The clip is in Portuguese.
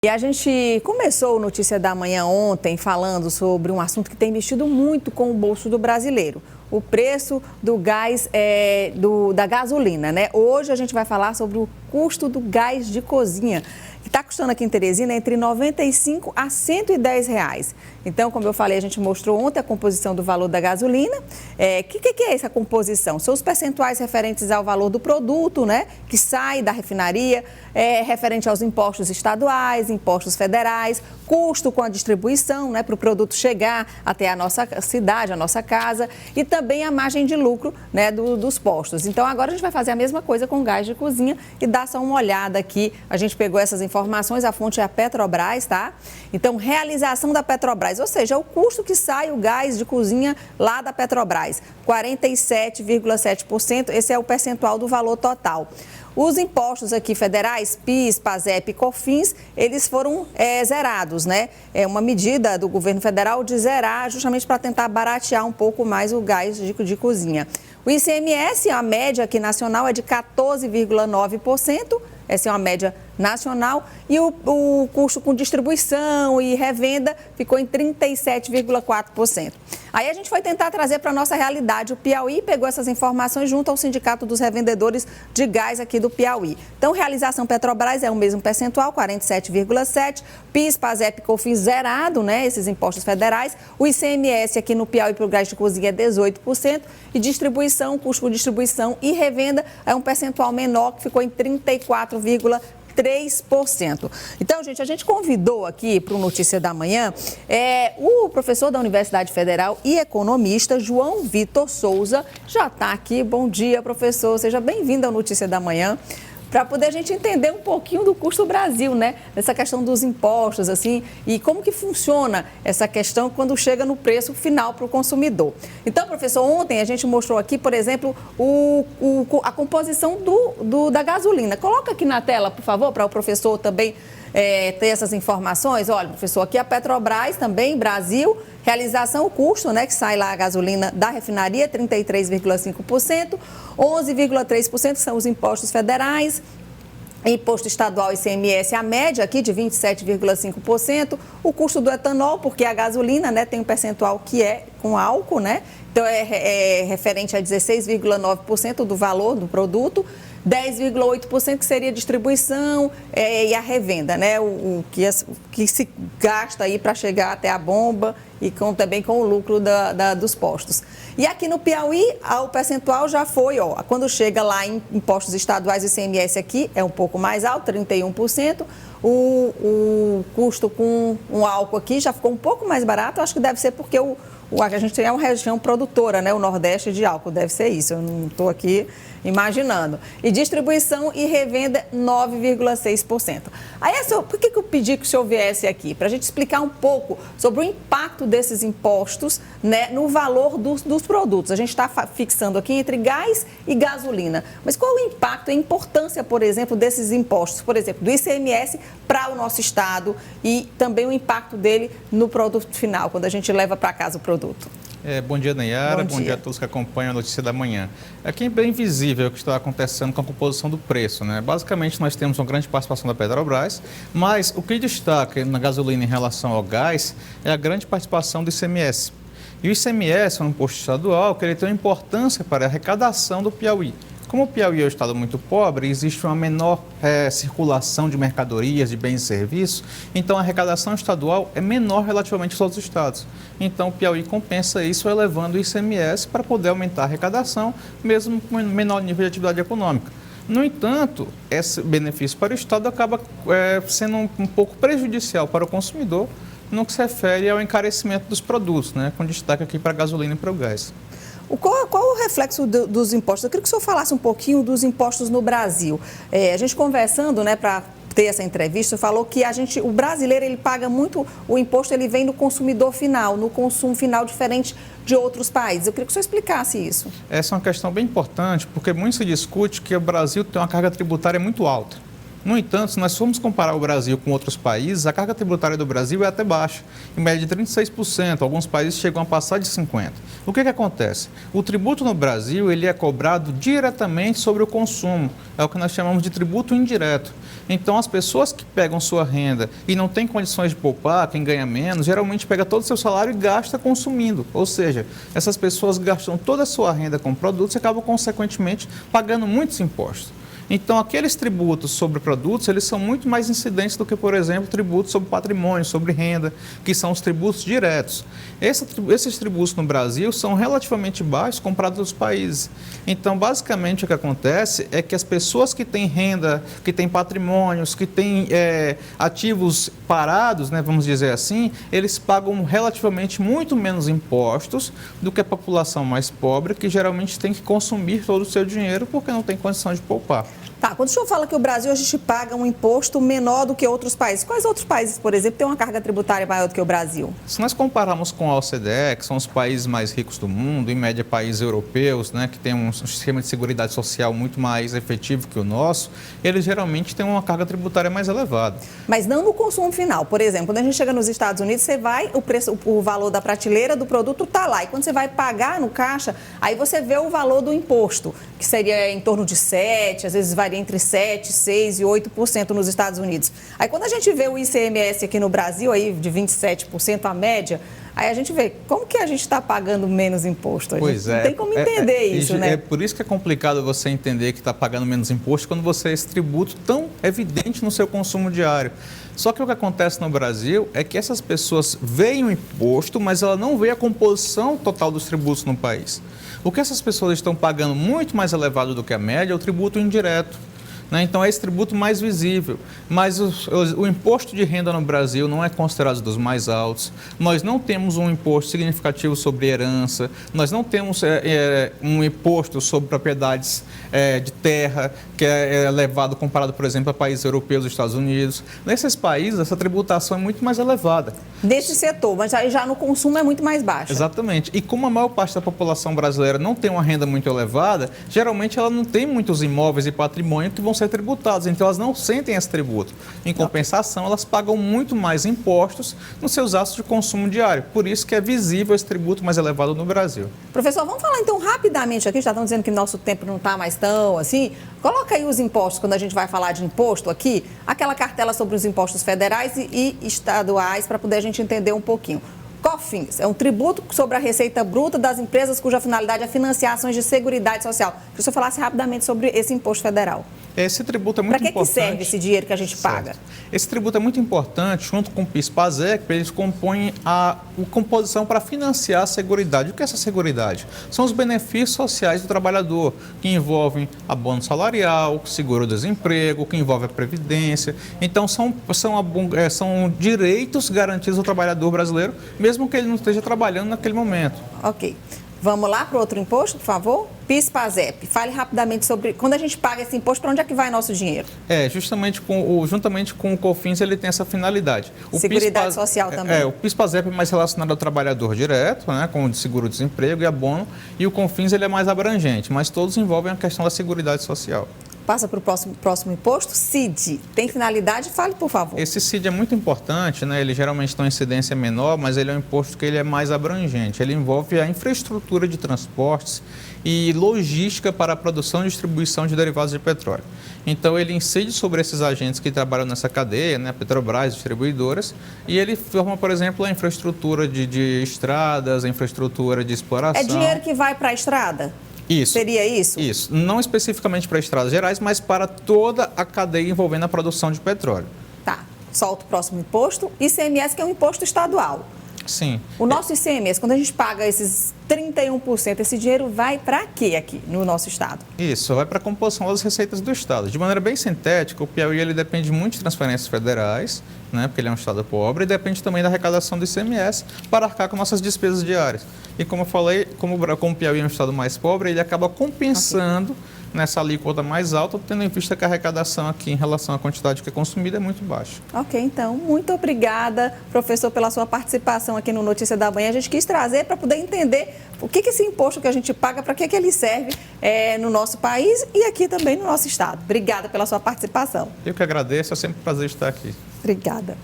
E a gente começou o Notícia da Manhã ontem falando sobre um assunto que tem mexido muito com o bolso do brasileiro, o preço do gás, da gasolina, né? Hoje a gente vai falar sobre o custo do gás de cozinha, que está custando aqui em Teresina entre R$ 95 a R$ 110 reais. Então, como eu falei, a gente mostrou ontem a composição do valor da gasolina. Que é essa composição? São os percentuais referentes ao valor do produto, né, que sai da refinaria, referente aos impostos estaduais, impostos federais, custo com a distribuição, né, para o produto chegar até a nossa cidade, a nossa casa, e também a margem de lucro, né, dos postos. Então, agora a gente vai fazer a mesma coisa com gás de cozinha e dar só uma olhada aqui. A gente pegou essas informações, a fonte é a Petrobras, tá? Então, realização da Petrobras, ou seja, o custo que sai o gás de cozinha lá da Petrobras, 47,7%, esse é o percentual do valor total. Os impostos aqui federais, PIS, PASEP e COFINS, eles foram zerados, né? É uma medida do governo federal de zerar justamente para tentar baratear um pouco mais o gás de cozinha. O ICMS, a média aqui nacional é de 14,9%, essa é uma média nacional, e o custo com distribuição e revenda ficou em 37,4%. Aí a gente foi tentar trazer para a nossa realidade. O Piauí pegou essas informações junto ao Sindicato dos Revendedores de Gás aqui do Piauí. Então, realização Petrobras é o mesmo percentual, 47,7%. PIS, PASEP, COFINS zerado, né, esses impostos federais. O ICMS aqui no Piauí para o gás de cozinha é 18%. E distribuição, custo com distribuição e revenda é um percentual menor, que ficou em 34,3%. Então, gente, a gente convidou aqui para o Notícia da Manhã o professor da Universidade Federal e economista João Vitor Souza. Já está aqui. Bom dia, professor. Seja bem-vindo ao Notícia da Manhã, para poder a gente entender um pouquinho do custo do Brasil, né? Essa questão dos impostos, assim, e como que funciona essa questão quando chega no preço final para o consumidor. Então, professor, ontem a gente mostrou aqui, por exemplo, a composição da gasolina. Coloca aqui na tela, por favor, para o professor também ter essas informações. Olha, professor, aqui a Petrobras também, Brasil, realização, o custo, né, que sai lá a gasolina da refinaria, 33,5%, 11,3% são os impostos federais, imposto estadual ICMS, a média aqui de 27,5%, o custo do etanol, porque a gasolina, né, tem um percentual que é com álcool, né, então é referente a 16,9% do valor do produto, 10,8% que seria distribuição e a revenda, né? O que se gasta aí para chegar até a bomba e também com o lucro dos postos. E aqui no Piauí, o percentual já foi, quando chega lá em impostos estaduais, o ICMS aqui é um pouco mais alto, 31%. O custo com um álcool aqui já ficou um pouco mais barato, acho que deve ser porque a gente é uma região produtora, né? O Nordeste de álcool, deve ser isso, eu não estou aqui imaginando. E distribuição e revenda, 9,6%. Aí, por que eu pedi que o senhor viesse aqui? Para a gente explicar um pouco sobre o impacto desses impostos, né, no valor dos produtos. A gente está fixando aqui entre gás e gasolina. Mas qual é o impacto e a importância, por exemplo, desses impostos? Por exemplo, do ICMS para o nosso estado e também o impacto dele no produto final, quando a gente leva para casa o produto. Bom dia, Nayara. Bom dia a todos que acompanham a Notícia da Manhã. Aqui é bem visível o que está acontecendo com a composição do preço, né? Basicamente, nós temos uma grande participação da Petrobras, mas o que destaca na gasolina em relação ao gás é a grande participação do ICMS. E o ICMS é um imposto estadual que ele tem uma importância para a arrecadação do Piauí. Como o Piauí é um estado muito pobre, existe uma menor circulação de mercadorias, de bens e serviços, então a arrecadação estadual é menor relativamente aos outros estados. Então o Piauí compensa isso elevando o ICMS para poder aumentar a arrecadação, mesmo com menor nível de atividade econômica. No entanto, esse benefício para o estado acaba sendo um pouco prejudicial para o consumidor no que se refere ao encarecimento dos produtos, né, com destaque aqui para a gasolina e para o gás. Qual o reflexo dos impostos? Eu queria que o senhor falasse um pouquinho dos impostos no Brasil. A gente conversando, né, para ter essa entrevista, falou que o brasileiro, ele paga muito, o imposto ele vem no consumidor final, no consumo final, diferente de outros países. Eu queria que o senhor explicasse isso. Essa é uma questão bem importante, porque muito se discute que o Brasil tem uma carga tributária muito alta. No entanto, se nós formos comparar o Brasil com outros países, a carga tributária do Brasil é até baixa, em média de 36%, alguns países chegam a passar de 50%. O que acontece? O tributo no Brasil ele é cobrado diretamente sobre o consumo, é o que nós chamamos de tributo indireto. Então, as pessoas que pegam sua renda e não têm condições de poupar, quem ganha menos, geralmente pega todo o seu salário e gasta consumindo. Ou seja, essas pessoas gastam toda a sua renda com produtos e acabam, consequentemente, pagando muitos impostos. Então, aqueles tributos sobre produtos, eles são muito mais incidentes do que, por exemplo, tributos sobre patrimônio, sobre renda, que são os tributos diretos. Esses tributos no Brasil são relativamente baixos comparados aos países. Então, basicamente, o que acontece é que as pessoas que têm renda, que têm patrimônios, que têm ativos parados, né, vamos dizer assim, eles pagam relativamente muito menos impostos do que a população mais pobre, que geralmente tem que consumir todo o seu dinheiro porque não tem condição de poupar. Tá, quando o senhor fala que o Brasil a gente paga um imposto menor do que outros países, quais outros países, por exemplo, têm uma carga tributária maior do que o Brasil? Se nós compararmos com a OCDE, que são os países mais ricos do mundo, em média países europeus, né, que têm um sistema de seguridade social muito mais efetivo que o nosso, eles geralmente têm uma carga tributária mais elevada. Mas não no consumo final. Por exemplo, quando a gente chega nos Estados Unidos, você vai, o valor da prateleira do produto está lá. E quando você vai pagar no caixa, aí você vê o valor do imposto, que seria em torno de 7%, às vezes varia entre 7%, 6% e 8% nos Estados Unidos. Aí quando a gente vê o ICMS aqui no Brasil, aí de 27% a média, aí a gente vê como que a gente está pagando menos imposto. Pois é. Não tem como entender isso, né? É por isso que é complicado você entender que está pagando menos imposto quando você é esse tributo tão evidente no seu consumo diário. Só que o que acontece no Brasil é que essas pessoas veem o imposto, mas ela não vê a composição total dos tributos no país. O que essas pessoas estão pagando muito mais elevado do que a média é o tributo indireto. Então, é esse tributo mais visível, mas o imposto de renda no Brasil não é considerado dos mais altos, nós não temos um imposto significativo sobre herança, nós não temos um imposto sobre propriedades de terra, que é elevado comparado, por exemplo, a países europeus e Estados Unidos. Nesses países, essa tributação é muito mais elevada. Desse setor, mas aí já no consumo é muito mais baixa. Exatamente. E como a maior parte da população brasileira não tem uma renda muito elevada, geralmente ela não tem muitos imóveis e patrimônio que vão ser tributados, então elas não sentem esse tributo. Em compensação, elas pagam muito mais impostos nos seus atos de consumo diário. Por isso que é visível esse tributo mais elevado no Brasil. Professor, vamos falar então rapidamente aqui, já estão dizendo que nosso tempo não está mais tão assim. Coloca aí os impostos, quando a gente vai falar de imposto aqui, aquela cartela sobre os impostos federais e estaduais, para poder a gente entender um pouquinho. COFINS é um tributo sobre a receita bruta das empresas cuja finalidade é financiar ações de seguridade social. Queria que o senhor falasse rapidamente sobre esse imposto federal. Esse tributo é muito importante. Para que serve esse dinheiro que a gente paga? Esse tributo é muito importante, junto com o PIS/PASEP, eles compõem a composição para financiar a seguridade. O que é essa seguridade? São os benefícios sociais do trabalhador, que envolvem abono salarial, seguro-desemprego, que envolve a previdência. Então, são direitos garantidos ao trabalhador brasileiro, mesmo que ele não esteja trabalhando naquele momento. Ok. Vamos lá para o outro imposto, por favor? PIS/PASEP. Fale rapidamente sobre quando a gente paga esse imposto, para onde é que vai nosso dinheiro? Juntamente com o COFINS, ele tem essa finalidade. Seguridade social também. O PIS/PASEP é mais relacionado ao trabalhador direto, né, com o seguro-desemprego e abono, e o COFINS ele é mais abrangente, mas todos envolvem a questão da seguridade social. Passa para o próximo imposto, CID. Tem finalidade? Fale, por favor. Esse CID é muito importante, né? Ele geralmente tem uma incidência menor, mas ele é um imposto que ele é mais abrangente. Ele envolve a infraestrutura de transportes e logística para a produção e distribuição de derivados de petróleo. Então, ele incide sobre esses agentes que trabalham nessa cadeia, né? Petrobras, distribuidoras, e ele forma, por exemplo, a infraestrutura de estradas, a infraestrutura de exploração. É dinheiro que vai para a estrada? Isso. Seria isso? Isso. Não especificamente para estradas gerais, mas para toda a cadeia envolvendo a produção de petróleo. Tá. Solta o próximo imposto. ICMS, que é um imposto estadual. Sim. O nosso ICMS, quando a gente paga esses 31%, esse dinheiro vai para quê aqui no nosso estado? Isso, vai para a composição das receitas do estado. De maneira bem sintética, o Piauí ele depende muito de transferências federais, né, porque ele é um estado pobre, e depende também da arrecadação do ICMS para arcar com nossas despesas diárias. E como eu falei, como o Piauí é um estado mais pobre, ele acaba compensando nessa alíquota mais alta, tendo em vista que a arrecadação aqui em relação à quantidade que é consumida é muito baixa. Ok, então, muito obrigada, professor, pela sua participação aqui no Notícia da Manhã. A gente quis trazer para poder entender o que esse imposto que a gente paga, para que ele serve no nosso país e aqui também no nosso estado. Obrigada pela sua participação. Eu que agradeço, é sempre um prazer estar aqui. Obrigada.